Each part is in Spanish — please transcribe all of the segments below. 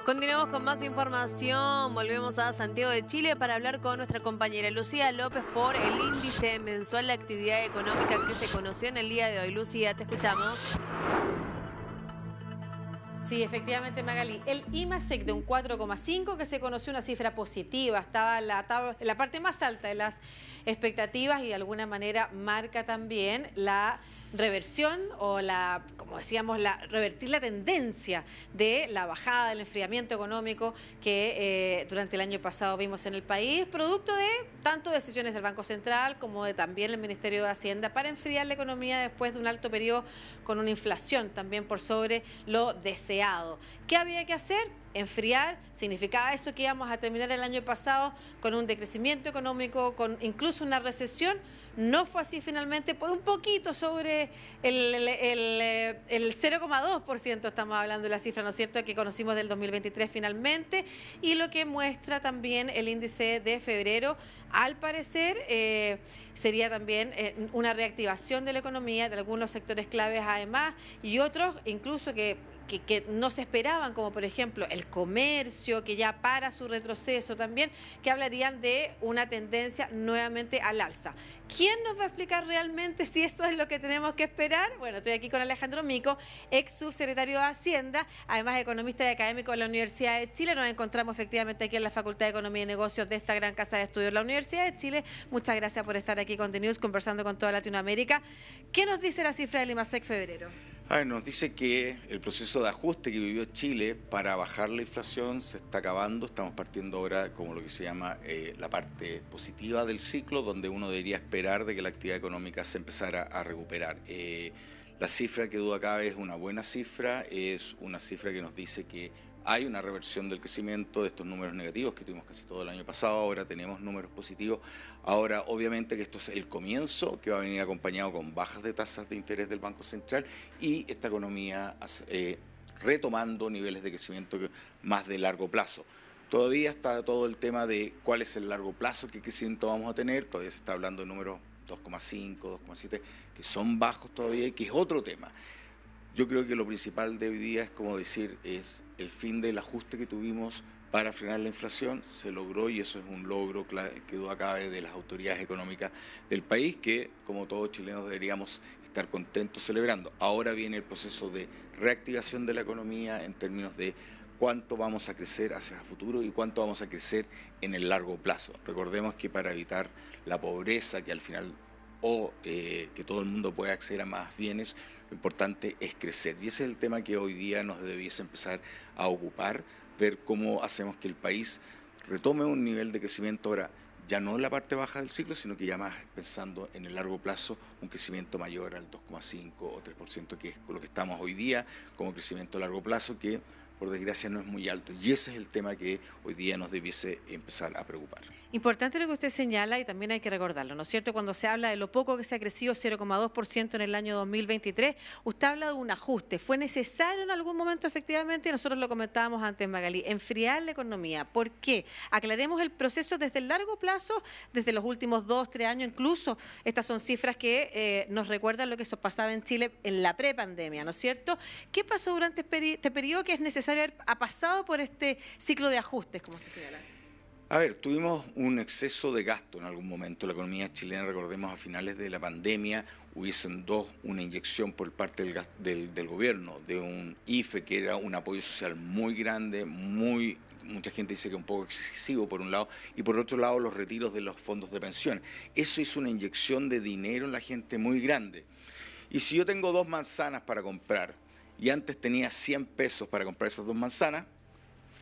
Continuamos con más información. Volvemos a Santiago de Chile para hablar con nuestra compañera Lucía López por el índice mensual de actividad económica que se conoció en el día de hoy. Lucía, te escuchamos. Sí, efectivamente, Magali. El IMASEC de un 4,5, que se conoció una cifra positiva, estaba en la parte más alta de las expectativas y de alguna manera marca también la reversión o como decíamos, revertir la tendencia de la bajada del enfriamiento económico que durante el año pasado vimos en el país, producto de tanto decisiones del Banco Central como de también el Ministerio de Hacienda para enfriar la economía después de un alto periodo con una inflación también por sobre lo deseado. ¿Qué había que hacer? Enfriar. Significaba eso que íbamos a terminar el año pasado con un decrecimiento económico, con incluso una recesión. No fue así finalmente, por un poquito sobre el 0,2%, estamos hablando de la cifra, ¿no es cierto?, que conocimos del 2023 finalmente, y lo que muestra también el índice de febrero, al parecer, sería también una reactivación de la economía, de algunos sectores claves además, y otros incluso que no se esperaban, como por ejemplo el comercio, que ya para su retroceso también, que hablarían de una tendencia nuevamente al alza. ¿Quién nos va a explicar realmente si esto es lo que tenemos que esperar? Bueno, estoy aquí con Alejandro Mico, ex subsecretario de Hacienda, además economista y académico de la Universidad de Chile. Nos encontramos efectivamente aquí en la Facultad de Economía y Negocios de esta gran casa de estudios de la Universidad de Chile. Muchas gracias por estar aquí con The News, conversando con toda Latinoamérica. ¿Qué nos dice la cifra del IMASEC febrero? Nos dice que el proceso de ajuste que vivió Chile para bajar la inflación se está acabando. Estamos partiendo ahora como lo que se llama la parte positiva del ciclo, donde uno debería esperar de que la actividad económica se empezara a recuperar. La cifra que duda cabe es una buena cifra, es una cifra que nos dice que hay una reversión del crecimiento de estos números negativos que tuvimos casi todo el año pasado. Ahora tenemos números positivos. Ahora, obviamente que esto es el comienzo, que va a venir acompañado con bajas de tasas de interés del Banco Central y esta economía retomando niveles de crecimiento más de largo plazo. Todavía está todo el tema de cuál es el largo plazo, qué crecimiento vamos a tener. Todavía se está hablando de números 2,5, 2,7, que son bajos todavía y que es otro tema. Yo creo que lo principal de hoy día es, como decir, es el fin del ajuste que tuvimos para frenar la inflación. Se logró y eso es un logro que duda cabe de las autoridades económicas del país, que como todos chilenos deberíamos estar contentos celebrando. Ahora viene el proceso de reactivación de la economía en términos de cuánto vamos a crecer hacia el futuro y cuánto vamos a crecer en el largo plazo. Recordemos que para evitar la pobreza, que al final que todo el mundo pueda acceder a más bienes, lo importante es crecer. Y ese es el tema que hoy día nos debiese empezar a ocupar, ver cómo hacemos que el país retome un nivel de crecimiento ahora, ya no en la parte baja del ciclo, sino que ya más pensando en el largo plazo, un crecimiento mayor al 2,5 o 3%, que es con lo que estamos hoy día como crecimiento a largo plazo, que por desgracia no es muy alto. Y ese es el tema que hoy día nos debiese empezar a preocupar. Importante lo que usted señala y también hay que recordarlo, ¿no es cierto? Cuando se habla de lo poco que se ha crecido, 0,2% en el año 2023, usted habla de un ajuste. ¿Fue necesario en algún momento efectivamente? Nosotros lo comentábamos antes, Magali, enfriar la economía. ¿Por qué? Aclaremos el proceso desde el largo plazo, desde los últimos 2, 3 años, incluso estas son cifras que nos recuerdan lo que pasaba en Chile en la prepandemia, ¿no es cierto? ¿Qué pasó durante este periodo que es necesario ha pasado por este ciclo de ajustes, como usted señala? A ver, tuvimos un exceso de gasto en algún momento. La economía chilena, recordemos, a finales de la pandemia hubiesen una inyección por parte del gobierno, de un IFE, que era un apoyo social muy grande, mucha gente dice que un poco excesivo por un lado, y por otro lado los retiros de los fondos de pensión. Eso hizo una inyección de dinero en la gente muy grande. Y si yo tengo 2 manzanas para comprar, y antes tenía 100 pesos para comprar esas 2 manzanas,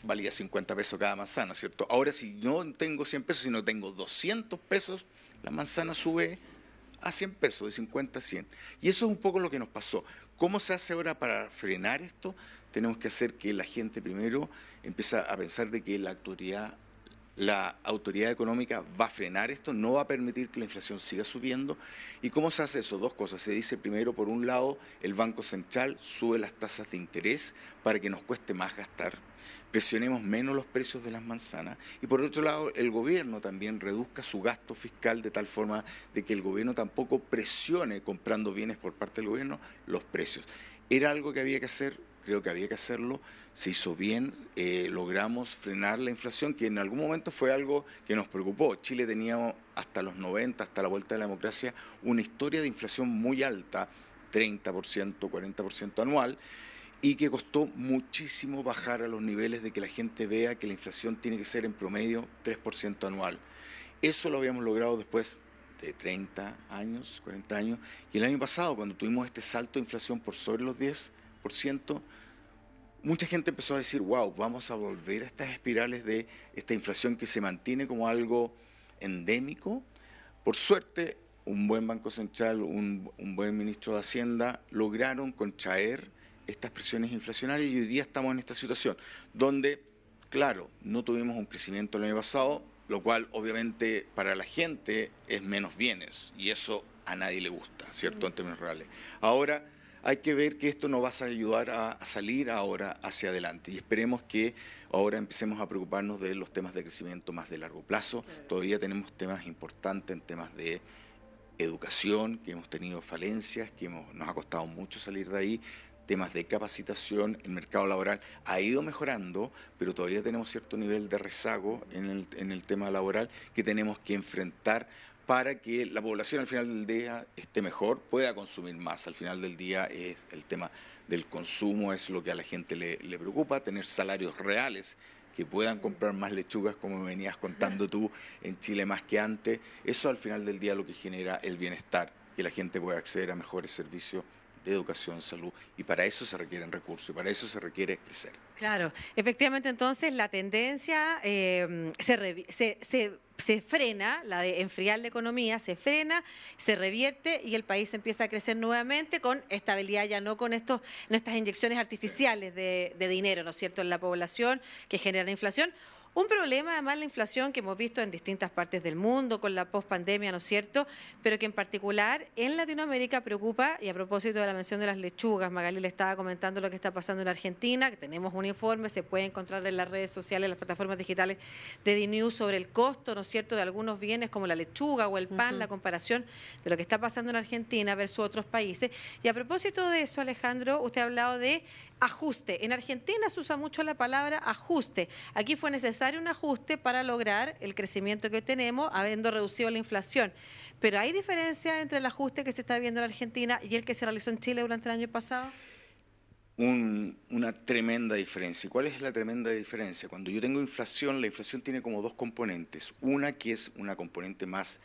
valía 50 pesos cada manzana, ¿cierto? Ahora si no tengo 100 pesos, sino tengo 200 pesos, la manzana sube a 100 pesos, de 50 a 100. Y eso es un poco lo que nos pasó. ¿Cómo se hace ahora para frenar esto? Tenemos que hacer que la gente primero empiece a pensar de que la autoridad económica va a frenar esto, no va a permitir que la inflación siga subiendo. ¿Y cómo se hace eso? 2 cosas. Se dice primero, por un lado, el Banco Central sube las tasas de interés para que nos cueste más gastar, presionemos menos los precios de las manzanas, y por otro lado el gobierno también reduzca su gasto fiscal de tal forma de que el gobierno tampoco presione comprando bienes por parte del gobierno los precios. Era algo que había que hacer creo que había que hacerlo, se hizo bien, logramos frenar la inflación, que en algún momento fue algo que nos preocupó. Chile tenía hasta los 90, hasta la vuelta de la democracia, una historia de inflación muy alta, 30%, 40% anual, y que costó muchísimo bajar a los niveles de que la gente vea que la inflación tiene que ser en promedio 3% anual. Eso lo habíamos logrado después de 30 años, 40 años, y el año pasado, cuando tuvimos este salto de inflación por sobre los 10%, mucha gente empezó a decir, wow, vamos a volver a estas espirales de esta inflación que se mantiene como algo endémico. Por suerte, un buen Banco Central, un buen ministro de Hacienda lograron contraer estas presiones inflacionarias y hoy día estamos en esta situación donde, claro, no tuvimos un crecimiento el año pasado, lo cual obviamente para la gente es menos bienes y eso a nadie le gusta, ¿cierto? En términos reales. Ahora hay que ver que esto nos va a ayudar a salir ahora hacia adelante y esperemos que ahora empecemos a preocuparnos de los temas de crecimiento más de largo plazo. Todavía tenemos temas importantes en temas de educación, que hemos tenido falencias, nos ha costado mucho salir de ahí. Temas de capacitación, el mercado laboral ha ido mejorando, pero todavía tenemos cierto nivel de rezago en el tema laboral que tenemos que enfrentar para que la población al final del día esté mejor, pueda consumir más. Al final del día es el tema del consumo, es lo que a la gente le preocupa, tener salarios reales que puedan comprar más lechugas, como me venías contando tú, en Chile más que antes. Eso al final del día lo que genera el bienestar, que la gente pueda acceder a mejores servicios de educación, salud, y para eso se requieren recursos, y para eso se requiere crecer. Claro, efectivamente entonces la tendencia se frena, la de enfriar la economía, se frena, se revierte y el país empieza a crecer nuevamente con estabilidad, ya no con estas inyecciones artificiales de dinero, ¿no es cierto?, en la población que generan inflación. Un problema, además, la inflación que hemos visto en distintas partes del mundo con la pospandemia, ¿no es cierto?, pero que en particular en Latinoamérica preocupa, y a propósito de la mención de las lechugas, Magali le estaba comentando lo que está pasando en Argentina, que tenemos un informe, se puede encontrar en las redes sociales, en las plataformas digitales de DNews sobre el costo, ¿no es cierto?, de algunos bienes como la lechuga o el pan, la comparación de lo que está pasando en Argentina versus otros países. Y a propósito de eso, Alejandro, usted ha hablado de ajuste. En Argentina se usa mucho la palabra ajuste. Aquí fue necesario un ajuste para lograr el crecimiento que tenemos, habiendo reducido la inflación. Pero ¿hay diferencia entre el ajuste que se está viendo en Argentina y el que se realizó en Chile durante el año pasado? Una tremenda diferencia. ¿Y cuál es la tremenda diferencia? Cuando yo tengo inflación, la inflación tiene como dos componentes. Una que es una componente más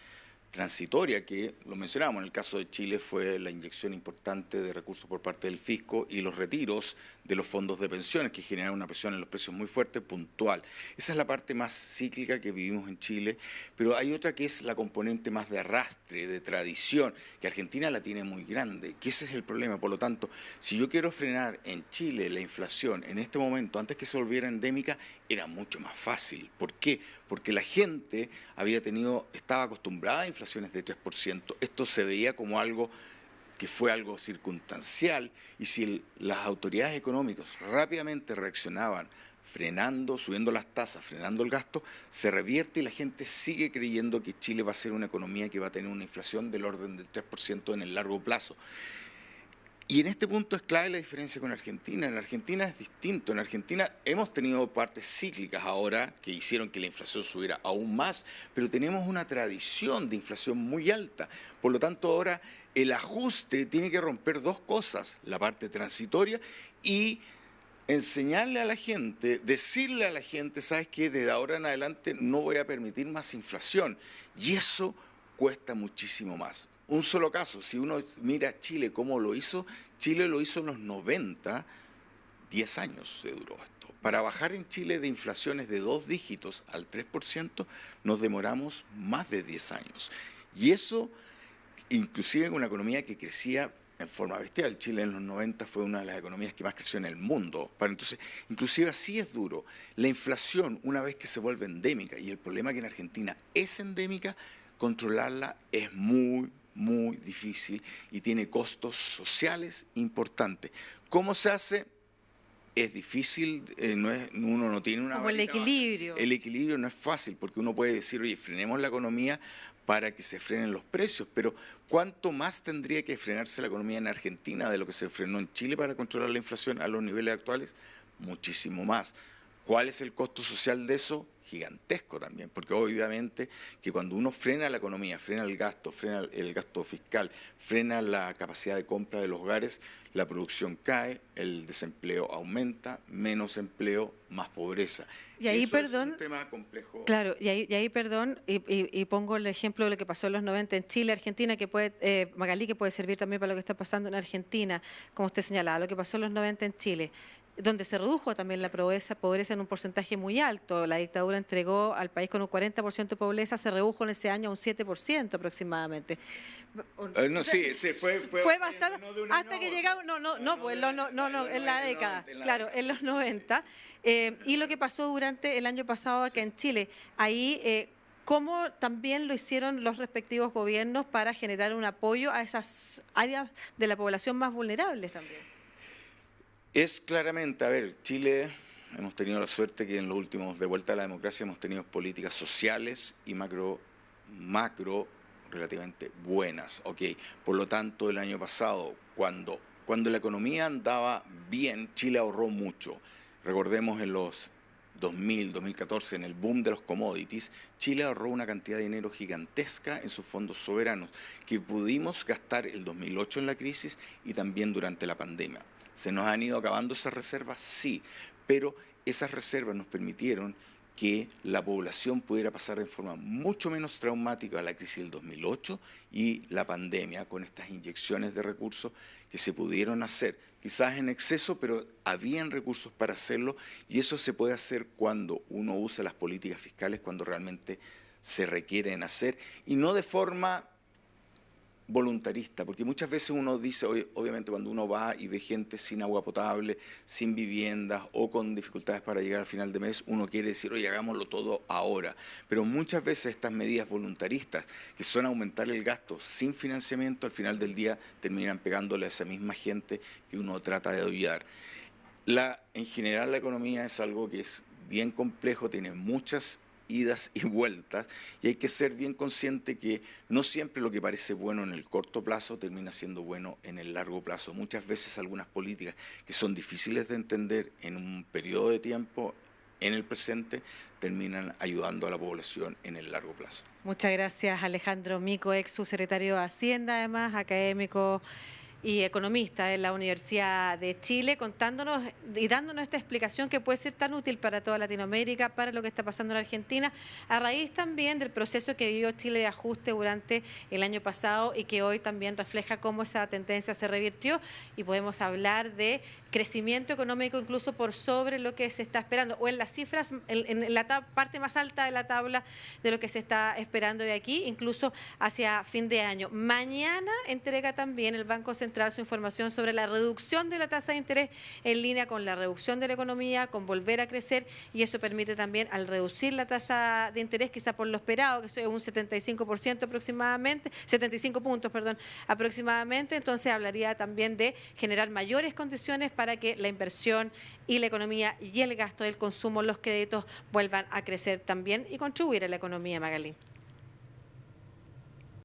transitoria, que lo mencionamos, en el caso de Chile fue la inyección importante de recursos por parte del fisco y los retiros de los fondos de pensiones que generan una presión en los precios muy fuerte, puntual. Esa es la parte más cíclica que vivimos en Chile, pero hay otra que es la componente más de arrastre, de tradición, que Argentina la tiene muy grande, que ese es el problema. Por lo tanto, si yo quiero frenar en Chile la inflación en este momento, antes que se volviera endémica, era mucho más fácil. ¿Por qué? Porque la gente estaba acostumbrada a inflaciones de 3%. Esto se veía como algo que fue algo circunstancial, y si las autoridades económicas rápidamente reaccionaban, frenando, subiendo las tasas, frenando el gasto, se revierte y la gente sigue creyendo que Chile va a ser una economía que va a tener una inflación del orden del 3% en el largo plazo. Y en este punto es clave la diferencia con Argentina. En Argentina es distinto. En Argentina hemos tenido partes cíclicas ahora que hicieron que la inflación subiera aún más, pero tenemos una tradición de inflación muy alta. Por lo tanto, ahora el ajuste tiene que romper dos cosas: la parte transitoria y enseñarle a la gente, decirle a la gente, ¿sabes qué? Desde ahora en adelante no voy a permitir más inflación. Y eso cuesta muchísimo más. Un solo caso, si uno mira Chile cómo lo hizo, Chile lo hizo en los 90, 10 años se duró esto. Para bajar en Chile de inflaciones de 2 dígitos al 3%, nos demoramos más de 10 años. Y eso, inclusive en una economía que crecía en forma bestial. Chile en los 90 fue una de las economías que más creció en el mundo. Entonces, inclusive así es duro. La inflación, una vez que se vuelve endémica, y el problema que en Argentina es endémica, controlarla es muy difícil y tiene costos sociales importantes. ¿Cómo se hace? es difícil, uno no tiene una... Como el equilibrio. El equilibrio no es fácil, porque uno puede decir, oye, frenemos la economía para que se frenen los precios, pero ¿cuánto más tendría que frenarse la economía en Argentina de lo que se frenó en Chile para controlar la inflación a los niveles actuales? Muchísimo más. ¿Cuál es el costo social de eso? Gigantesco también, porque obviamente que cuando uno frena la economía, frena el gasto fiscal, frena la capacidad de compra de los hogares, la producción cae, el desempleo aumenta, menos empleo, más pobreza. Y ahí, eso perdón, es un tema complejo. Claro, y ahí perdón, y pongo el ejemplo de lo que pasó en los 90 en Chile, Argentina, que puede, Magalí, que puede servir también para lo que está pasando en Argentina, como usted señalaba, lo que pasó en los 90 en Chile, donde se redujo también la pobreza en un porcentaje muy alto. La dictadura entregó al país con un 40% de pobreza, se redujo en ese año a un 7% aproximadamente. No, sí, fue bastante, hasta que llegamos, en la década, claro, en los 90. Y lo que pasó durante el año pasado acá en Chile, ahí... ¿Cómo también lo hicieron los respectivos gobiernos para generar un apoyo a esas áreas de la población más vulnerables también? Es claramente, a ver, Chile hemos tenido la suerte que en los últimos, de vuelta a la democracia, hemos tenido políticas sociales y macro relativamente buenas, ¿ok? Por lo tanto, el año pasado, cuando la economía andaba bien, Chile ahorró mucho. Recordemos en los 2000, 2014, en el boom de los commodities, Chile ahorró una cantidad de dinero gigantesca en sus fondos soberanos que pudimos gastar el 2008 en la crisis y también durante la pandemia. ¿Se nos han ido acabando esas reservas? Sí, pero esas reservas nos permitieron que la población pudiera pasar de forma mucho menos traumática a la crisis del 2008 y la pandemia, con estas inyecciones de recursos que se pudieron hacer, quizás en exceso, pero habían recursos para hacerlo, y eso se puede hacer cuando uno usa las políticas fiscales, cuando realmente se requieren hacer, y no de forma voluntarista, porque muchas veces uno dice, obviamente cuando uno va y ve gente sin agua potable, sin viviendas o con dificultades para llegar al final de mes, uno quiere decir, oye, hagámoslo todo ahora. Pero muchas veces estas medidas voluntaristas, que son aumentar el gasto sin financiamiento, al final del día terminan pegándole a esa misma gente que uno trata de ayudar. En general la economía es algo que es bien complejo, tiene muchas idas y vueltas, y hay que ser bien consciente que no siempre lo que parece bueno en el corto plazo termina siendo bueno en el largo plazo. Muchas veces algunas políticas que son difíciles de entender en un periodo de tiempo, en el presente, terminan ayudando a la población en el largo plazo. Muchas gracias, Alejandro Mico, ex subsecretario de Hacienda, además académico y economista en la Universidad de Chile, contándonos y dándonos esta explicación que puede ser tan útil para toda Latinoamérica, para lo que está pasando en Argentina, a raíz también del proceso que vivió Chile de ajuste durante el año pasado y que hoy también refleja cómo esa tendencia se revirtió, y podemos hablar de crecimiento económico incluso por sobre lo que se está esperando, o en las cifras, en la parte más alta de la tabla de lo que se está esperando de aquí, incluso hacia fin de año. Mañana entrega también el Banco Central su información sobre la reducción de la tasa de interés en línea con la reducción de la economía, con volver a crecer, y eso permite también, al reducir la tasa de interés, quizá por lo esperado, que es un 75% aproximadamente, 75 puntos, perdón, aproximadamente, entonces hablaría también de generar mayores condiciones para que la inversión y la economía y el gasto del consumo, los créditos, vuelvan a crecer también y contribuir a la economía, Magalí.